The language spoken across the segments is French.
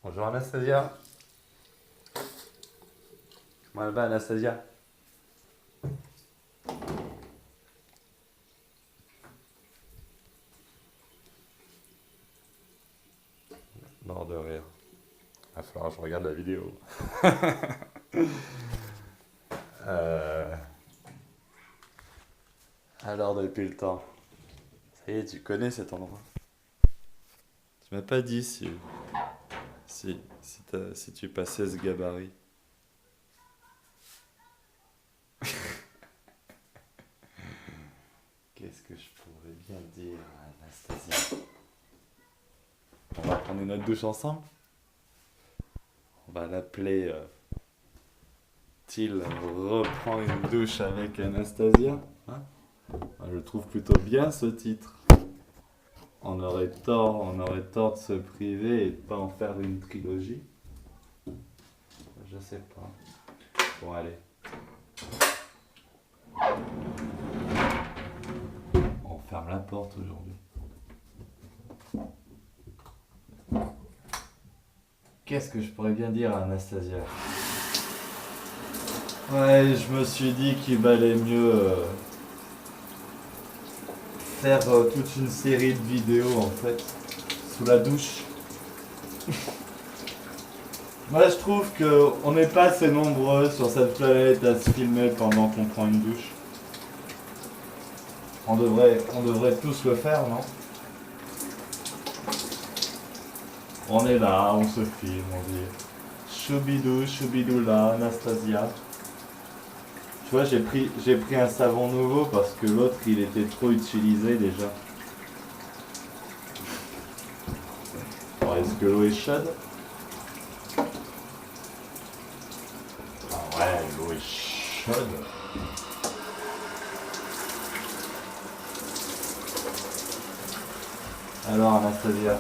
Bonjour Anastasia. Comment elle va Anastasia? Mort de rire. Il va falloir que je regarde la vidéo. Euh, Alors depuis le temps. Ça y est, tu connais cet endroit? Tu m'as pas dit si tu passais ce gabarit. Qu'est-ce que je pourrais bien dire à Anastasia? On va prendre une autre douche ensemble? On va l'appeler Till reprend une douche avec Anastasia. Hein? Je trouve plutôt bien ce titre. On aurait tort de se priver et de pas en faire une trilogie. Je sais pas. Bon allez. On ferme la porte aujourd'hui. Qu'est-ce que je pourrais bien dire à Anastasia? Ouais, je me suis dit qu'il valait mieux faire toute une série de vidéos en fait, sous la douche. Moi je trouve qu'on n'est pas assez nombreux sur cette planète à se filmer pendant qu'on prend une douche. On devrait tous le faire, non? On est là, on se filme, on dit choubidou, choubidoula, Anastasia. Tu vois, j'ai pris un savon nouveau parce que l'autre il était trop utilisé déjà. Alors, est-ce que l'eau est chaude? Ah ouais, l'eau est chaude. Alors Anastasia.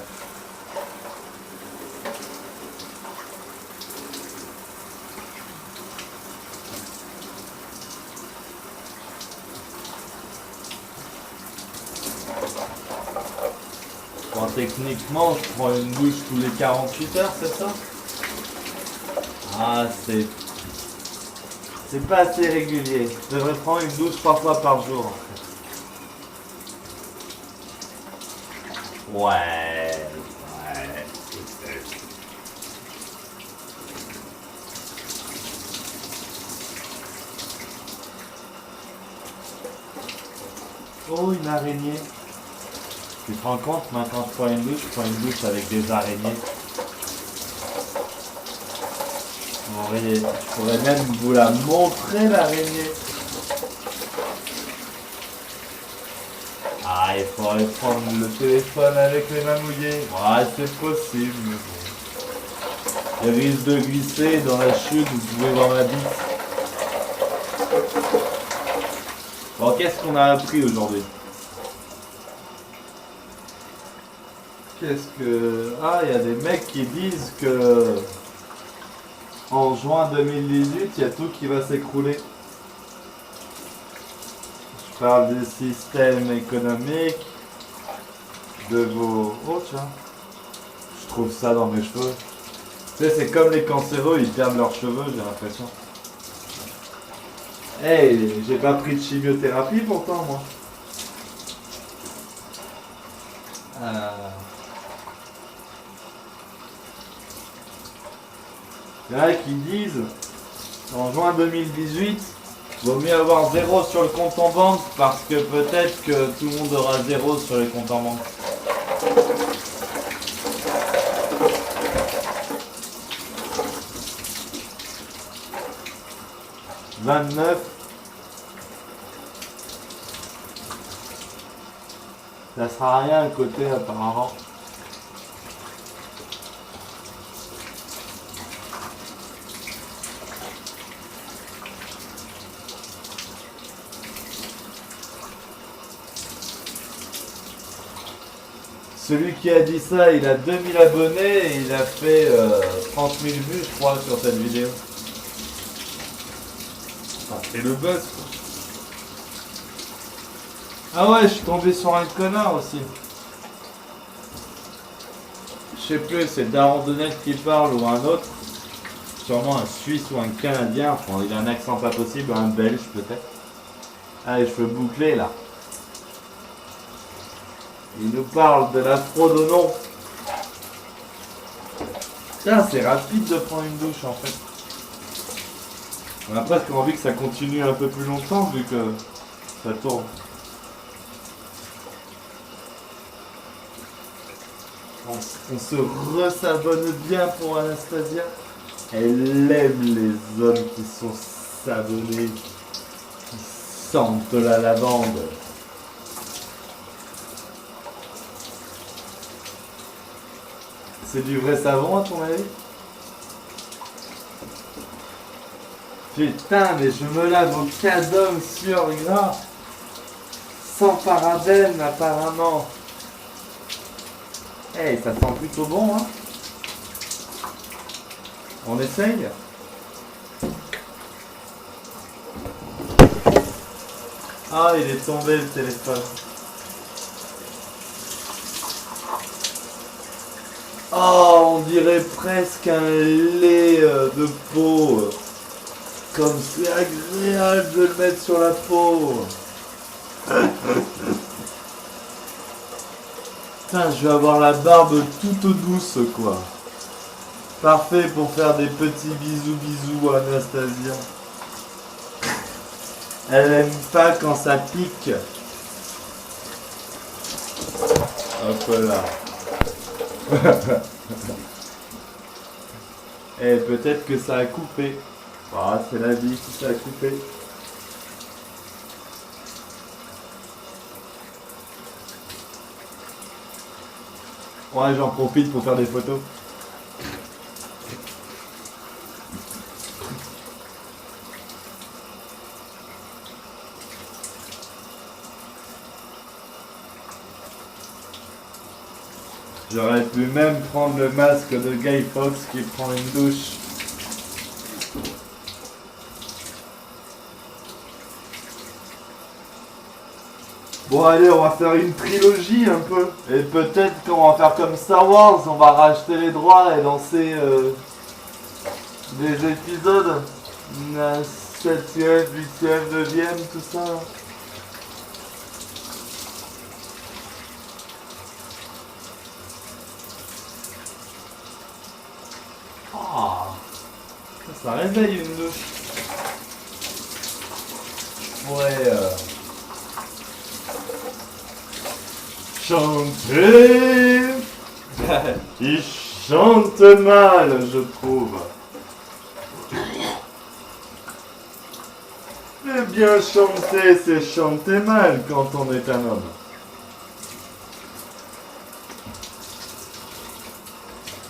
Bon, techniquement, je prends une douche tous les 48 heures, c'est ça? Ah, c'est pas assez régulier. Je devrais prendre une douche 3 fois par jour. Ouais. Oh, une araignée. Tu te rends compte, maintenant je prends une douche avec des araignées. Je pourrais même vous la montrer l'araignée. Ah, il faudrait prendre le téléphone avec les mains mouillées. Ouais, c'est possible, mais bon. Il risque de glisser dans la chute, vous pouvez voir ma bite. Bon, qu'est-ce qu'on a appris aujourd'hui? Ah, il y a des mecs qui disent que en juin 2018, il y a tout qui va s'écrouler. Je parle du système économique, de vos... Oh tiens, je trouve ça dans mes cheveux. Tu sais, c'est comme les cancéreux, ils perdent leurs cheveux, j'ai l'impression. Hey, j'ai pas pris de chimiothérapie pourtant, moi. Il y en a qui disent, en juin 2018, vaut mieux avoir 0 sur le compte en banque parce que peut-être que tout le monde aura 0 sur les comptes en banque. « 29. Ça sera rien à côté apparemment. Celui qui a dit ça, il a 2000 abonnés et il a fait 30 000 vues, je crois, sur cette vidéo. Enfin, c'est le buzz, quoi. Ah ouais, je suis tombé sur un connard aussi. Je sais plus, c'est Darandonnette qui parle ou un autre. Sûrement un Suisse ou un Canadien. Enfin, il a un accent pas possible, un Belge peut-être. Ah, les cheveux bouclés là. Il nous parle de la fraude au nom. Putain, c'est rapide de prendre une douche en fait. On a presque envie que ça continue un peu plus longtemps vu que ça tourne. On se resabonne bien pour Anastasia. Elle aime les hommes qui sont savonnés, qui sentent la lavande. C'est du vrai savon à ton avis? Putain, mais je me lave au cadum sur gras. Sans parabènes apparemment. Eh, ça sent plutôt bon, hein? On essaye? Ah, il est tombé le téléphone. Oh, on dirait presque un lait de peau. Comme c'est agréable de le mettre sur la peau. Putain, je vais avoir la barbe toute douce, quoi. Parfait pour faire des petits bisous à Anastasia. Elle aime pas quand ça pique. Hop là. Et peut-être que ça a coupé. Ah, c'est la vie qui ça a coupé. Ouais, j'en profite pour faire des photos. J'aurais pu même prendre le masque de Guy Fawkes qui prend une douche. Bon allez, on va faire une trilogie un peu. Et peut-être qu'on va faire comme Star Wars, on va racheter les droits et lancer des épisodes. 7ème, 8ème, 9ème, tout ça. Ah, ça réveille une douche. Ouais. Chanter. Il chante mal, je trouve. Mais bien chanter, c'est chanter mal quand on est un homme.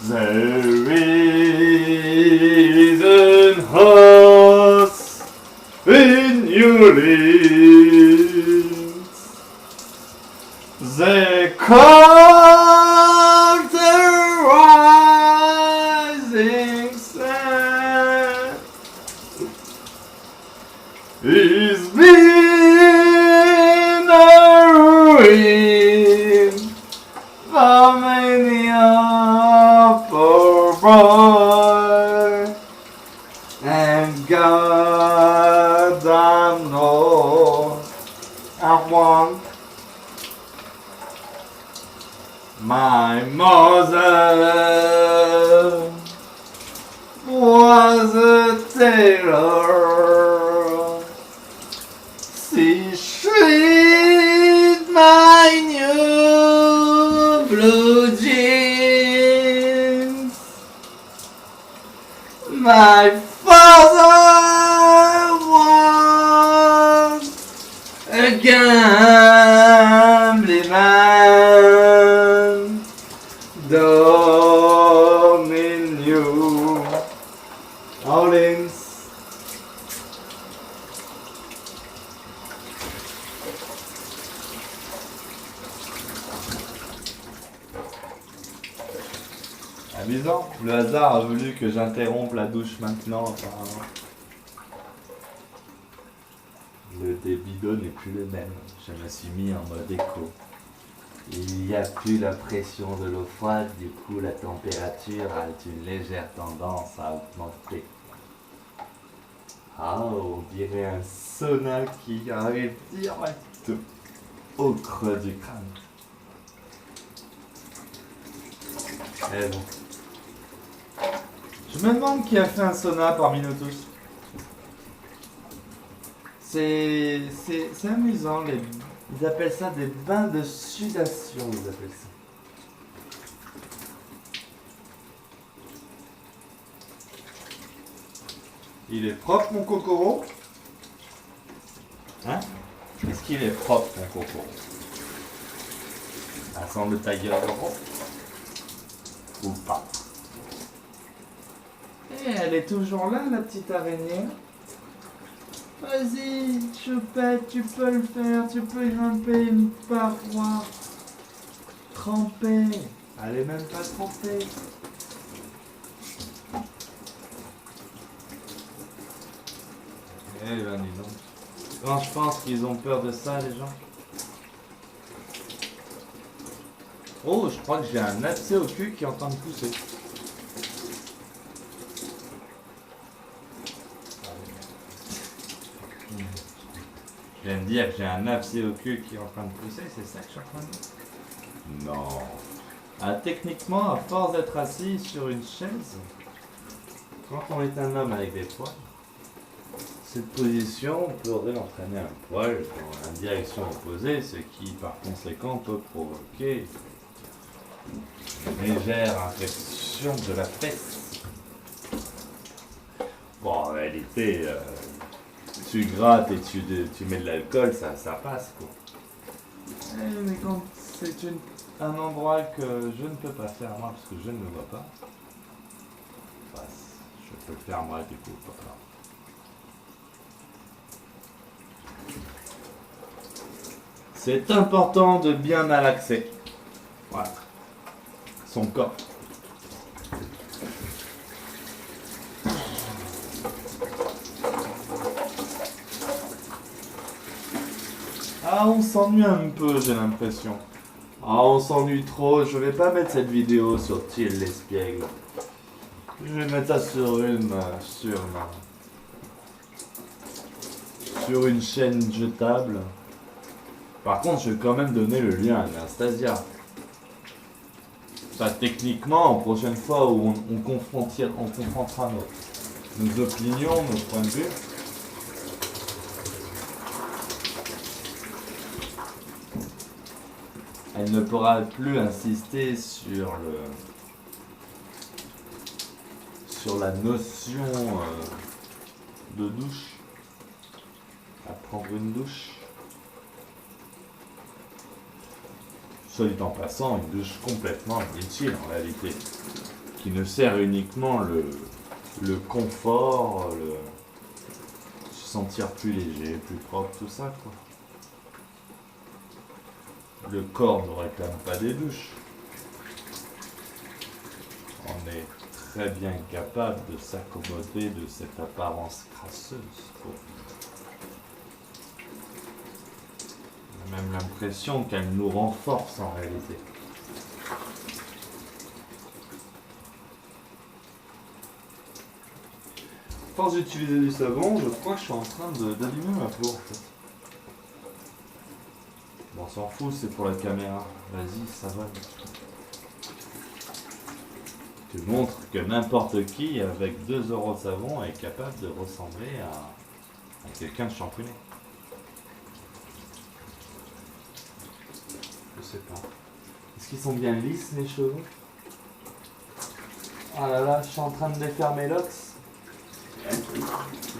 There is an house in your lips. They call the rising sun. It's been a ruin for many a poor boy, and God I know I want my mother was a tailor. She sewed my new blue jeans. My father was a gambling man down in New Orleans. Amusant, le hasard a voulu que j'interrompe la douche maintenant apparemment. Le débit d'eau n'est plus le même, je me suis mis en mode écho. Il n'y a plus la pression de l'eau froide, du coup la température a une légère tendance à augmenter. Ah, on dirait un sauna qui arrive direct au creux du crâne. Mais bon. Je me demande qui a fait un sauna parmi nous tous. C'est amusant, ils appellent ça des bains de sudation, ils appellent ça. Il est propre mon cocoro? Hein? Est-ce qu'il est propre mon cocoro? Assemble ta gueule ou pas? Et elle est toujours là, la petite araignée. Vas-y, Choupette, tu peux le faire, tu peux grimper une paroi. Trempée. Elle est même pas trempée. Eh ben dis donc. Quand je pense qu'ils ont peur de ça, les gens. Oh, je crois que j'ai un abcès au cul qui est en train de pousser. Je viens de dire que j'ai un abcès au cul qui est en train de pousser, c'est ça que je suis en train de dire? Non. Ah, techniquement, à force d'être assis sur une chaise, quand on est un homme avec des poils, cette position pourrait entraîner un poil dans la direction opposée, ce qui par conséquent peut provoquer une légère infection de la fesse. Bon, en réalité, tu grattes et tu mets de l'alcool, ça passe quoi. Mais quand c'est un endroit que je ne peux pas faire moi parce que je ne le vois pas, je peux le faire moi du coup, pas grave. C'est important de bien malaxer. Voilà. Son corps. Ah, on s'ennuie un peu, j'ai l'impression. Ah, on s'ennuie trop. Je vais pas mettre cette vidéo sur Till l'espiègle. Je vais mettre ça sur une chaîne jetable. Par contre, je vais quand même donner le lien à Anastasia. Ça, techniquement, prochaine fois où on confrontera nos opinions, nos points de vue. Elle ne pourra plus insister sur la notion de douche. À prendre une douche. Soit dit en passant, une douche complètement inutile en réalité, qui ne sert uniquement le confort, se sentir plus léger, plus propre, tout ça quoi. Le corps ne réclame pas des douches. On est très bien capable de s'accommoder de cette apparence crasseuse. On a même l'impression qu'elle nous renforce en réalité. À force d'utiliser du savon, je crois que je suis en train d'abîmer ma peau en fait. Bon, on s'en fout, c'est pour la caméra. Vas-y, ça va. Tu montres que n'importe qui, avec 2 € de savon, est capable de ressembler à quelqu'un de champignons. Je sais pas. Est-ce qu'ils sont bien lisses, mes cheveux? Oh là là, je suis en train de défaire mes locks.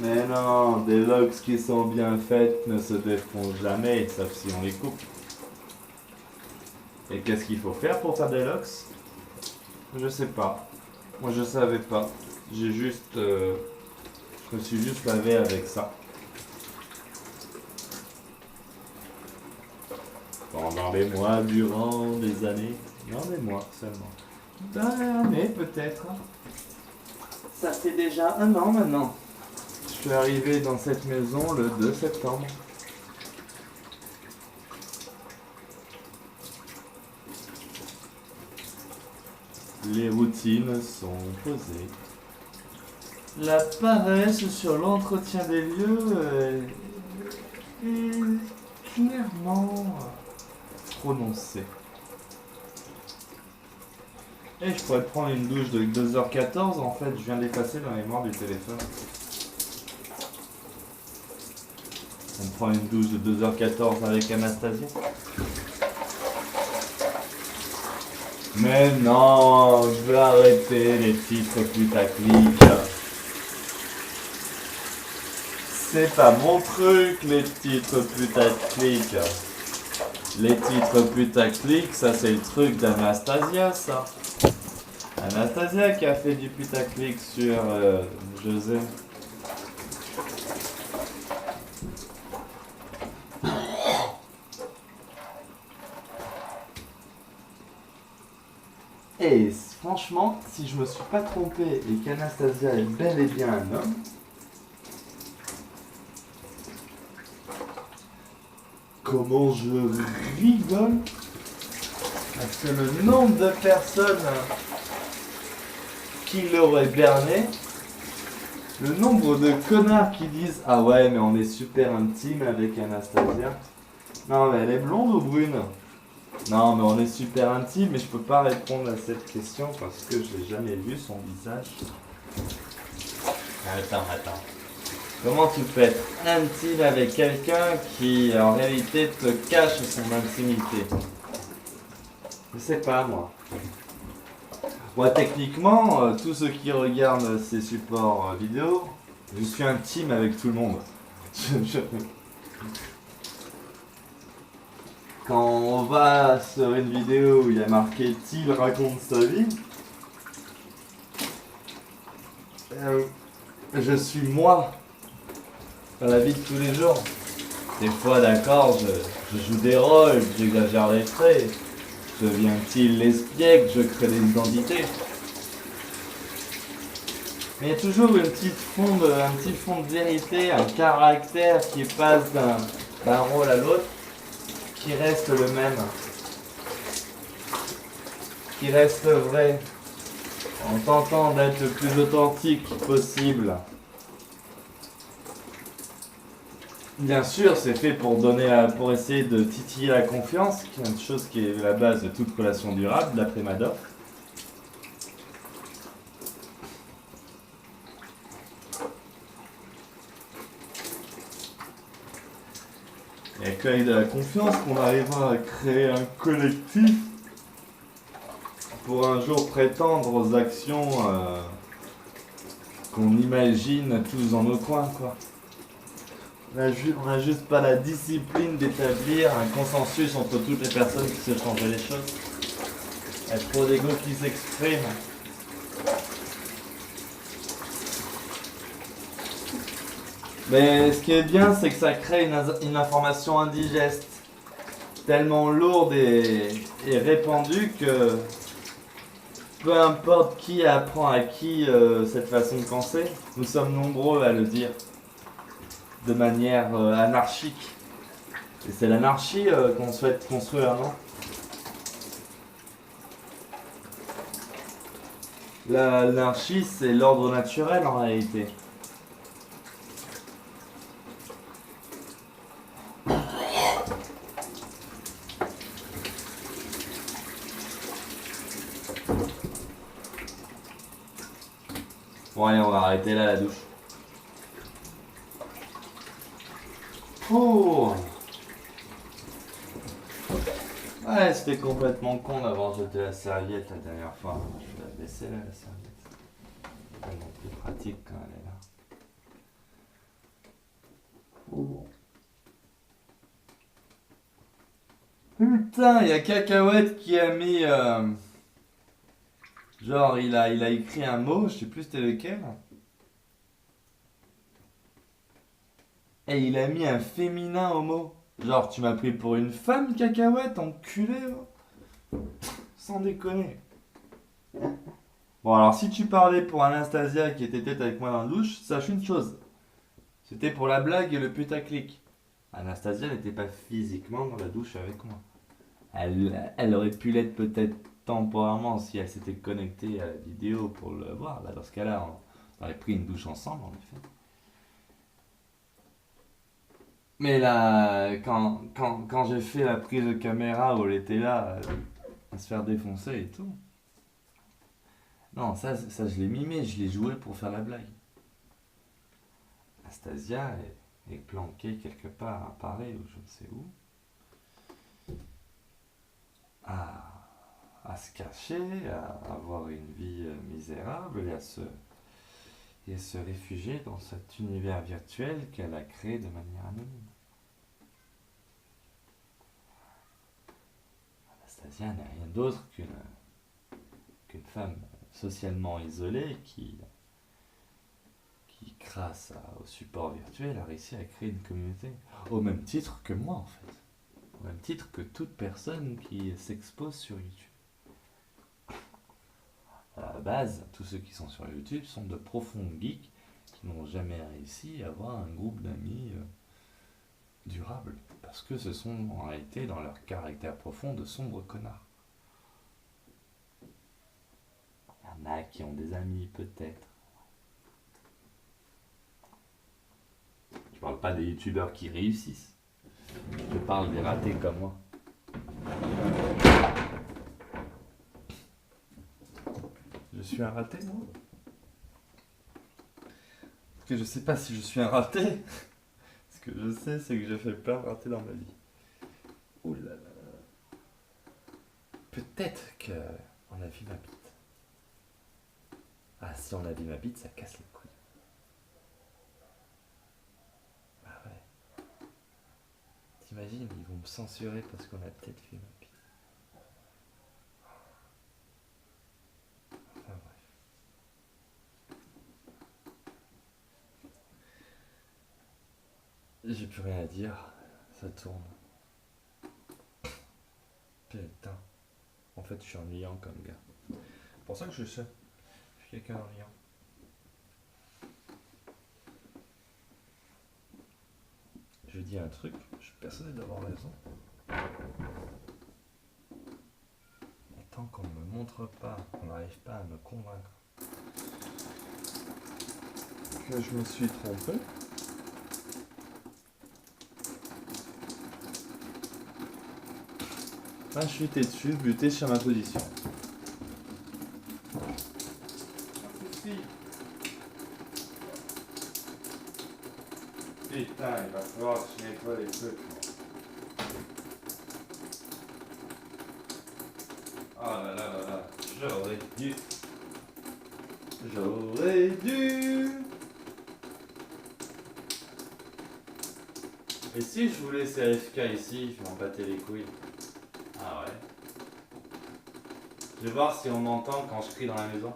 Mais non, des locks qui sont bien faites ne se défont jamais, sauf si on les coupe. Et qu'est-ce qu'il faut faire pour faire des locks? Je sais pas. Moi je savais pas. J'ai juste... je me suis juste lavé avec ça. Pendant des mois, durant des années. Non, des mois seulement. D'un année peut-être. Ça fait déjà 1 an maintenant. Je suis arrivé dans cette maison le 2 septembre. Les routines sont posées. La paresse sur l'entretien des lieux est clairement prononcée. Et je pourrais prendre une douche de 2h14, en fait, je viens d'effacer la mémoire du téléphone. On prend une douche de 2h14 avec Anastasia. Mais non, je veux arrêter les titres putaclic. C'est pas mon truc, les titres putaclic. Les titres putaclic, ça c'est le truc d'Anastasia, ça. Anastasia qui a fait du putaclic sur José. Et franchement, si je me suis pas trompé et qu'Anastasia est bel et bien un homme, comment je rigole parce que le nombre de personnes qui l'auraient berné, le nombre de connards qui disent « Ah ouais, mais on est super intime avec Anastasia. » Non, mais elle est blonde ou brune? Non, mais on est super intime, mais je peux pas répondre à cette question parce que j'ai jamais vu son visage. Attends. Comment tu peux être intime avec quelqu'un qui en réalité te cache son intimité? Je sais pas moi. Moi techniquement, tous ceux qui regardent ces supports vidéo, je suis intime avec tout le monde. Quand on va sur une vidéo où il y a marqué « Till raconte sa vie », je suis moi dans la vie de tous les jours. Des fois, d'accord, je joue des rôles, j'exagère les traits, je deviens Till l'espiègle, je crée des identités. Mais il y a toujours un petit fond de vérité, un caractère qui passe d'un rôle à l'autre, qui reste le même, qui reste vrai, en tentant d'être le plus authentique possible. Bien sûr, c'est fait pour essayer de titiller la confiance, qui est une chose qui est la base de toute relation durable, d'après Madoff. Et avec de la confiance qu'on arrivera à créer un collectif pour un jour prétendre aux actions qu'on imagine tous dans nos coins, quoi. On n'a juste pas la discipline d'établir un consensus entre toutes les personnes qui se changent les choses. Il y a trop d'ego qui s'expriment. Mais ce qui est bien, c'est que ça crée une information indigeste, tellement lourde et répandue que peu importe qui apprend à qui cette façon de penser, nous sommes nombreux à le dire de manière anarchique. Et c'est l'anarchie qu'on souhaite construire, non? L'anarchie, c'est l'ordre naturel en réalité. Bon allez, on va arrêter là la douche. Oh. Ouais, c'était complètement con d'avoir jeté la serviette la dernière fois. Je vais la baisser là, la serviette. Tellement plus pratique quand elle est là. Oh. Putain, il y a Cacahuète qui a mis... genre, il a écrit un mot, je sais plus c'était lequel. Et il a mis un féminin au mot. Genre, tu m'as pris pour une femme, Cacahuète, enculé, là. Sans déconner. Bon, alors, si tu parlais pour Anastasia qui était tête avec moi dans la douche, sache une chose. C'était pour la blague et le putaclic. Anastasia n'était pas physiquement dans la douche avec moi. Elle aurait pu l'être peut-être temporairement si elle s'était connectée à la vidéo pour le voir. Là, dans ce cas-là, on aurait pris une douche ensemble, en effet. Mais là, quand j'ai fait la prise de caméra où elle était là, à se faire défoncer et tout. Non, ça je l'ai mimé, je l'ai joué pour faire la blague. Anastasia est planquée quelque part à Paris ou je ne sais où. À se cacher, à avoir une vie misérable et à se réfugier dans cet univers virtuel qu'elle a créé de manière anonyme. Anastasia n'est rien d'autre qu'une femme socialement isolée qui grâce au support virtuel, a réussi à créer une communauté. Au même titre que moi, en fait. Au même titre que toute personne qui s'expose sur YouTube. À la base, tous ceux qui sont sur YouTube sont de profonds geeks qui n'ont jamais réussi à avoir un groupe d'amis durable. Parce que ce sont en réalité, dans leur caractère profond, de sombres connards. Il y en a qui ont des amis, peut-être. Je parle pas des youtubeurs qui réussissent. Je parle des ratés comme moi. Je suis un raté, moi? Parce que je sais pas si je suis un raté. Ce que je sais, c'est que j'ai fait plein de ratés dans ma vie. Ouh là là. Peut-être que on a vu ma bite. Ah, si on a vu ma bite, ça casse les couilles. Ah ouais. T'imagines, ils vont me censurer parce qu'on a peut-être vu ma bite. Enfin bref. J'ai plus rien à dire. Ça tourne. Putain. En fait, je suis ennuyant comme gars. C'est pour ça que je sais. Je suis quelqu'un d'ennuyant. Je dis un truc, je suis persuadé d'avoir raison. Et tant qu'on ne me montre pas, qu'on n'arrive pas à me convaincre que je me suis trompé, je suis têtu, buté sur ma position. Putain, il va falloir que je nettoie les trucs. Ah là là là là, j'aurais dû. J'aurais dû. Et si je vous laisse AFK ici, je m'en battais les couilles. Ah ouais. Je vais voir si on m'entend quand je crie dans la maison.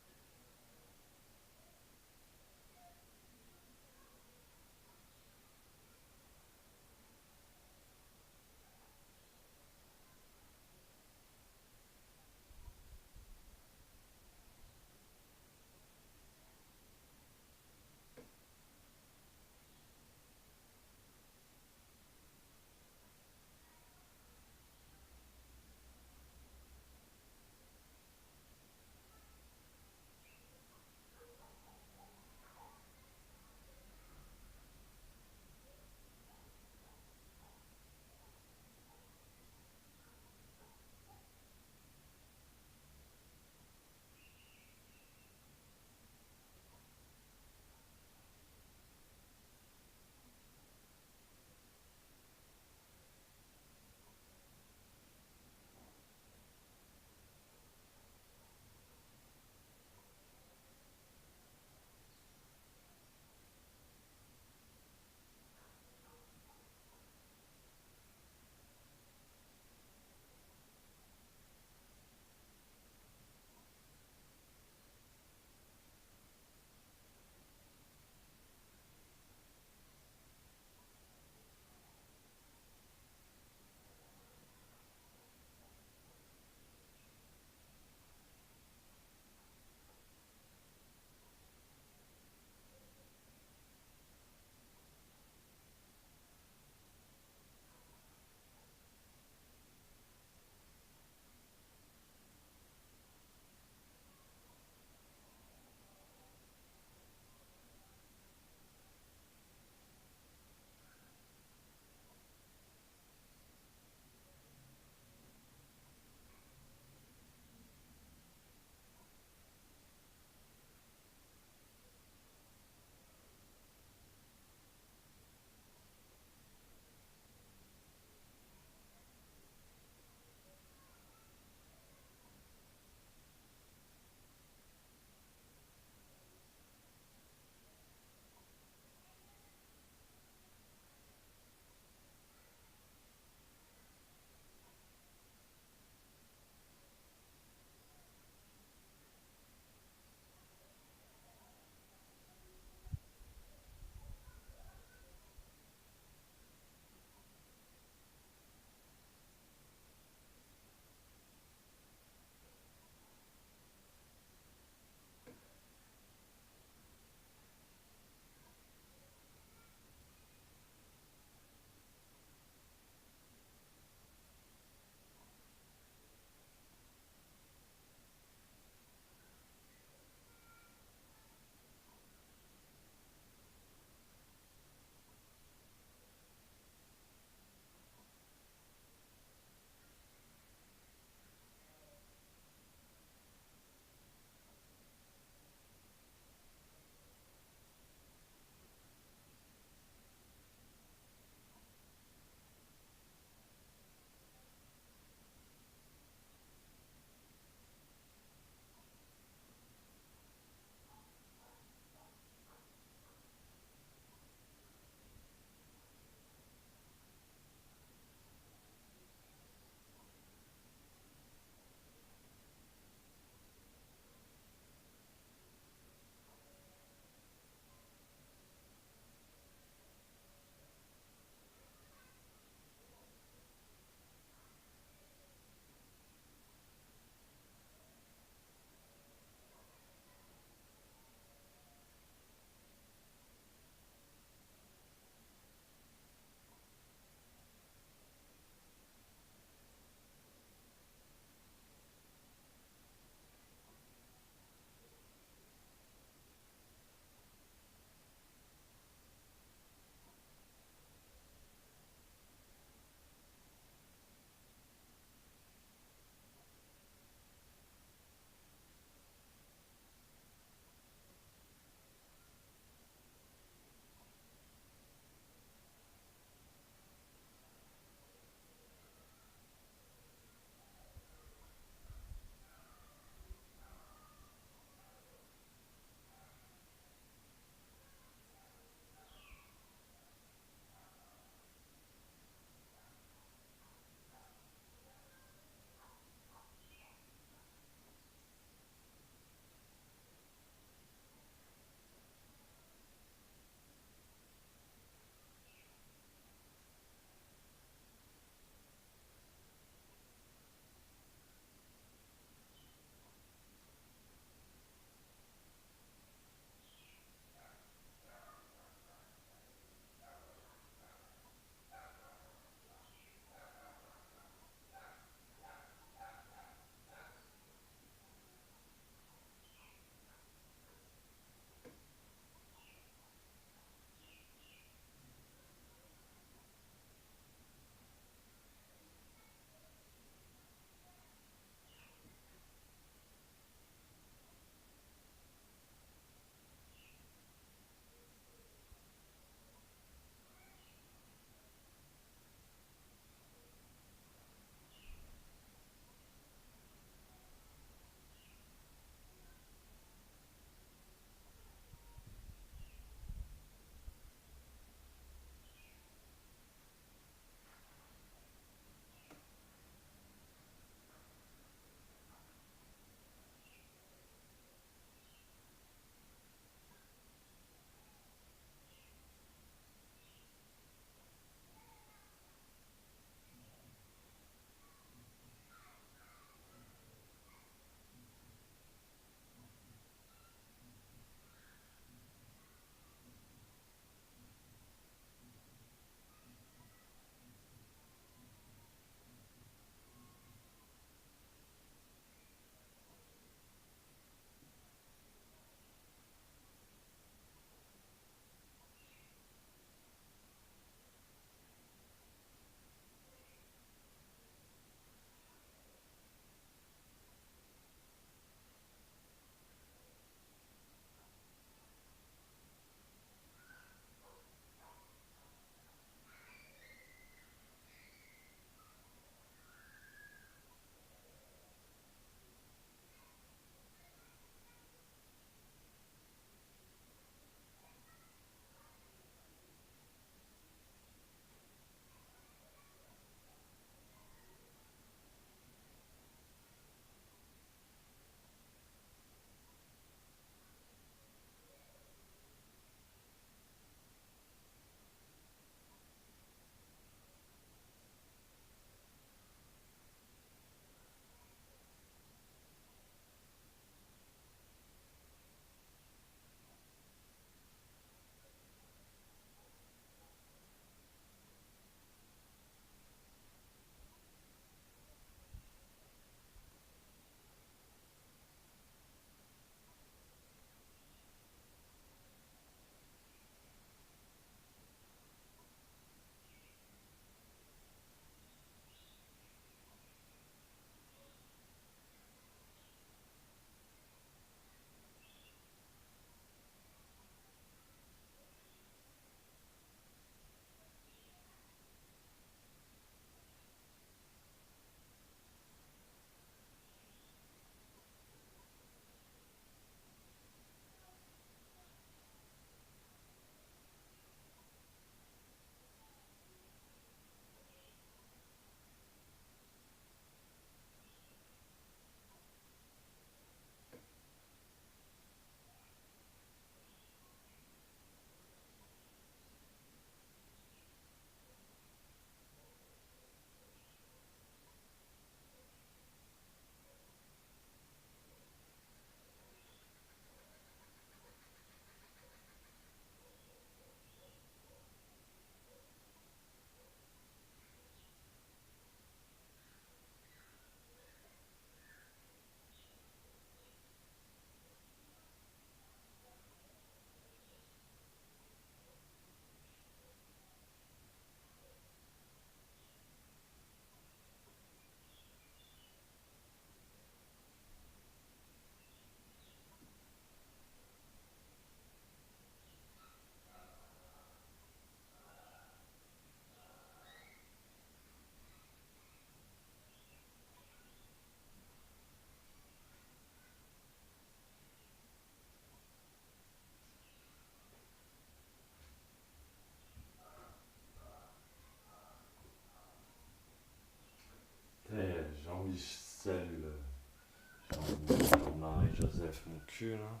Joseph, mon cul là.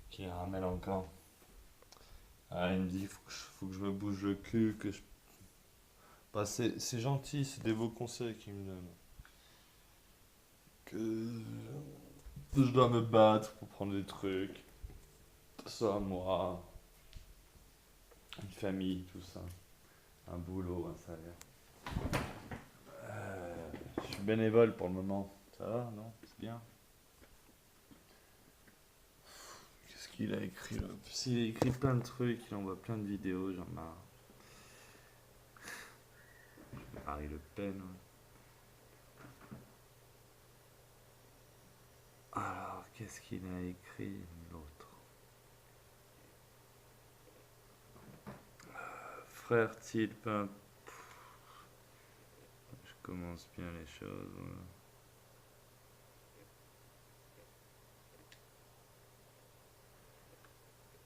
Qui ramène encore. Ah, il me dit faut que je me bouge le cul, que je. Bah, c'est gentil, c'est des beaux conseils qu'il me donne. Que je dois me battre pour prendre des trucs. Ça, moi, une famille, tout ça. Un boulot, un salaire. Je suis bénévole pour le moment. Ça va, non? C'est bien. Qu'est-ce qu'il a écrit là? Il a écrit plein de trucs, il envoie plein de vidéos, j'en ai marre. Marie Le Pen. Ouais. Alors, qu'est-ce qu'il a écrit l'autre? Frère-t-il peint. Je commence bien les choses. Voilà.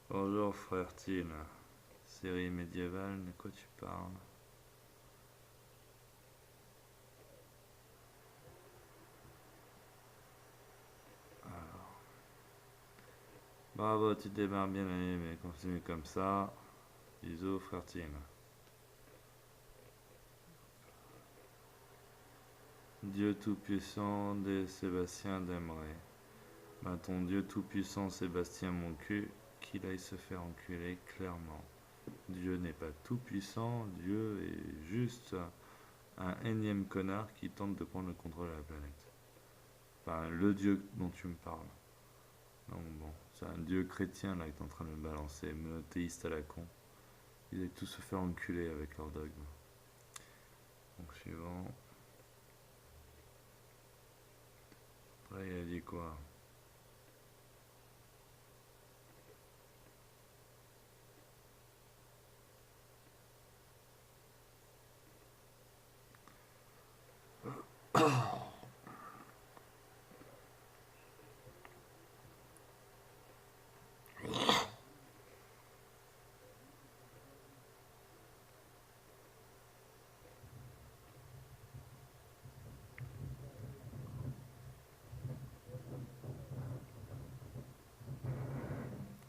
Bonjour frère-t-il. Série médiévale, de quoi tu parles? Alors. Bravo, tu démarres bien l'année, mais continue comme ça. Bisous frère-t-il. Dieu tout-puissant de Sébastien d'Aimeray. Ben ton Dieu tout-puissant Sébastien mon cul, qu'il aille se faire enculer clairement. Dieu n'est pas tout-puissant, Dieu est juste un énième connard qui tente de prendre le contrôle de la planète. Enfin, le Dieu dont tu me parles. Donc bon, c'est un Dieu chrétien là que t'es en train de me balancer, monothéiste à la con. Ils allaient tous se faire enculer avec leur dogme. Donc suivant. Après il a dit quoi?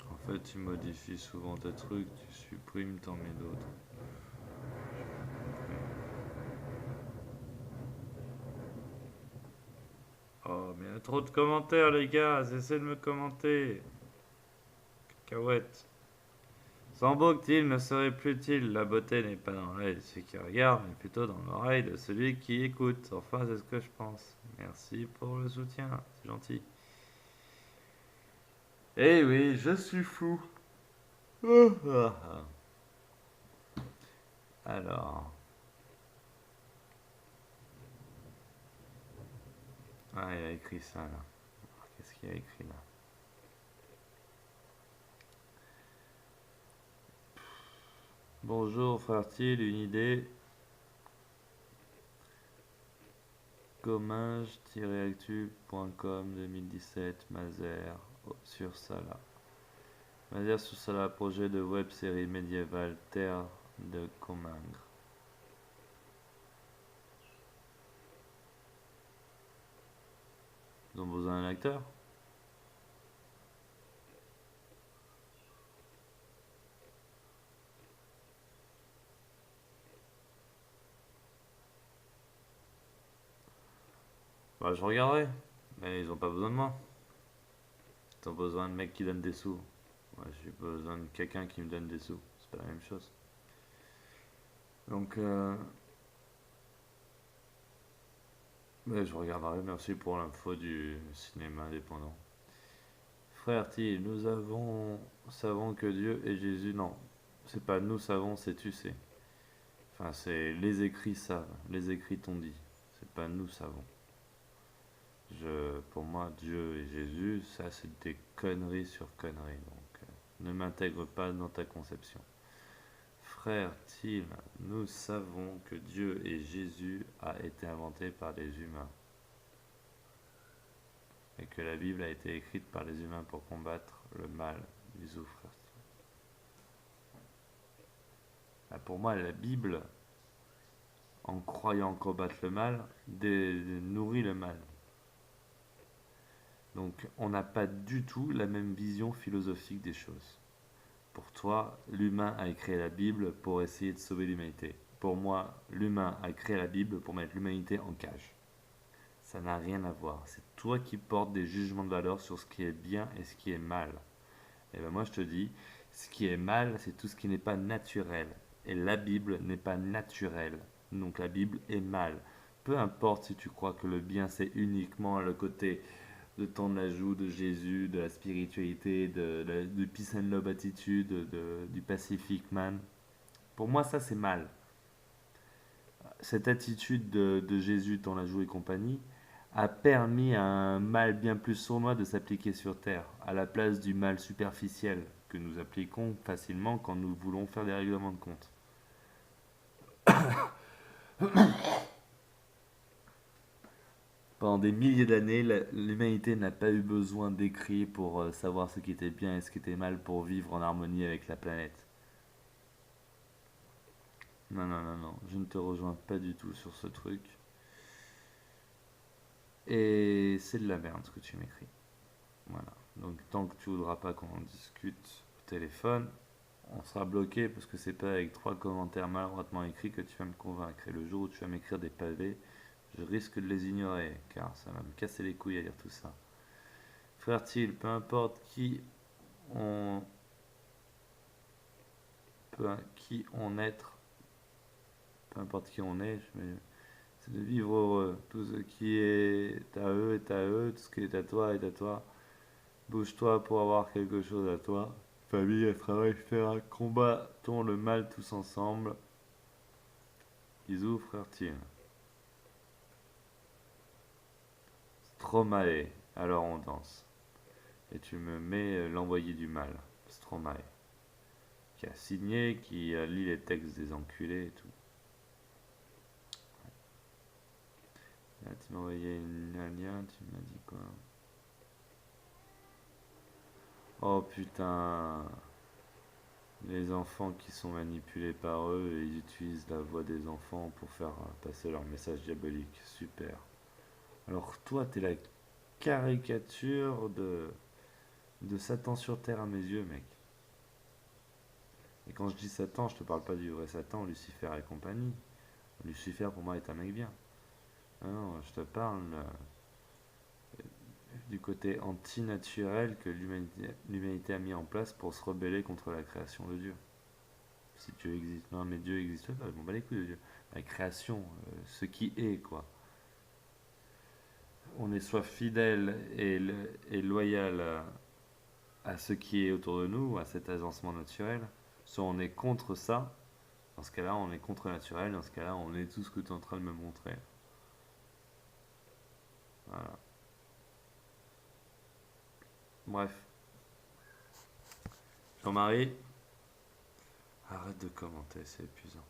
En fait, tu modifies souvent tes trucs, tu supprimes, t'en mets d'autres. Oh, mais il y a trop de commentaires, les gars, cessez de me commenter. Cacahuète. Sans beau-qu'il me serait plus utile, la beauté n'est pas dans l'œil de celui qui regarde, mais plutôt dans l'oreille de celui qui écoute. Enfin, c'est ce que je pense. Merci pour le soutien, c'est gentil. Eh oui, je suis fou. Alors. Ah, il a écrit ça là. Qu'est-ce qu'il a écrit là? Bonjour frère-t-il, une idée. Comminges-actu.com 2017, Mazer sur Sala. Mazer sur Sala, projet de web-série médiévale Terre de Comminges. Ils ont besoin d'un acteur? Bah, je regarderai. Mais ils ont pas besoin de moi. Ils ont besoin de mecs qui donnent des sous. Ouais, j'ai besoin de quelqu'un qui me donne des sous. C'est pas la même chose. Donc, je regarderai. Merci pour l'info du cinéma indépendant. Frère T, savons que Dieu est Jésus. Non, c'est pas nous savons, c'est tu sais. Enfin, c'est les écrits savent. Les écrits t'ont dit. C'est pas nous savons. Pour moi, Dieu et Jésus, ça c'est des conneries sur conneries. Donc, ne m'intègre pas dans ta conception. Frère Tim, nous savons que Dieu et Jésus a été inventé par les humains. Et que la Bible a été écrite par les humains pour combattre le mal. Bisous, frère Tim. Bah, pour moi, la Bible, en croyant combattre le mal, nourrit le mal. Donc on n'a pas du tout la même vision philosophique des choses. Pour toi, l'humain a créé la Bible pour essayer de sauver l'humanité. Pour moi, l'humain a créé la Bible pour mettre l'humanité en cage. Ça n'a rien à voir. C'est toi qui portes des jugements de valeur sur ce qui est bien et ce qui est mal. Et ben moi je te dis, ce qui est mal, c'est tout ce qui n'est pas naturel. Et la Bible n'est pas naturelle. Donc la Bible est mal. Peu importe si tu crois que le bien c'est uniquement le côté de ton ajout de Jésus, de la spiritualité, du peace and love attitude, du pacific man. Pour moi ça c'est mal. Cette attitude de Jésus, ton ajout et compagnie, a permis à un mal bien plus sournois de s'appliquer sur Terre, à la place du mal superficiel que nous appliquons facilement quand nous voulons faire des règlements de compte. Pendant des milliers d'années, l'humanité n'a pas eu besoin d'écrits pour savoir ce qui était bien et ce qui était mal pour vivre en harmonie avec la planète. Non, non, non, non, je ne te rejoins pas du tout sur ce truc. Et c'est de la merde ce que tu m'écris. Voilà. Donc tant que tu voudras pas qu'on en discute au téléphone, on sera bloqué parce que c'est pas avec trois commentaires maladroitement écrits que tu vas me convaincre. Et le jour où tu vas m'écrire des pavés, je risque de les ignorer car ça va me casser les couilles à lire tout ça. Frère-t-il, peu importe on, qui on est, peu importe qui on est, c'est de vivre heureux. Tout ce qui est à eux est à eux, tout ce qui est à toi est à toi. Bouge-toi pour avoir quelque chose à toi. Famille, travail, faire, combattons le mal tous ensemble. Bisous, frère Tim. Stromae, alors on danse. Et tu me mets l'envoyé du mal, Stromae, qui a signé, qui lit les textes des enculés et tout. Là, tu m'as envoyé un lien, tu m'as dit quoi? Oh putain, les enfants qui sont manipulés par eux et ils utilisent la voix des enfants pour faire passer leur message diabolique. Super. Alors toi, t'es la caricature de Satan sur Terre à mes yeux, mec. Et quand je dis Satan, je te parle pas du vrai Satan, Lucifer et compagnie. Lucifer pour moi est un mec bien. Ah non, je te parle du côté antinaturel que l'humanité a mis en place pour se rebeller contre la création de Dieu. Si Dieu existe. Non, mais Dieu existe pas, je m'en bats les couilles de Dieu. La création, ce qui est, quoi. On est soit fidèle et loyal à ce qui est autour de nous, à cet agencement naturel, soit on est contre ça. Dans ce cas-là, on est contre naturel. Dans ce cas-là, on est tout ce que tu es en train de me montrer. Voilà. Bref. Jean-Marie, arrête de commenter, c'est épuisant.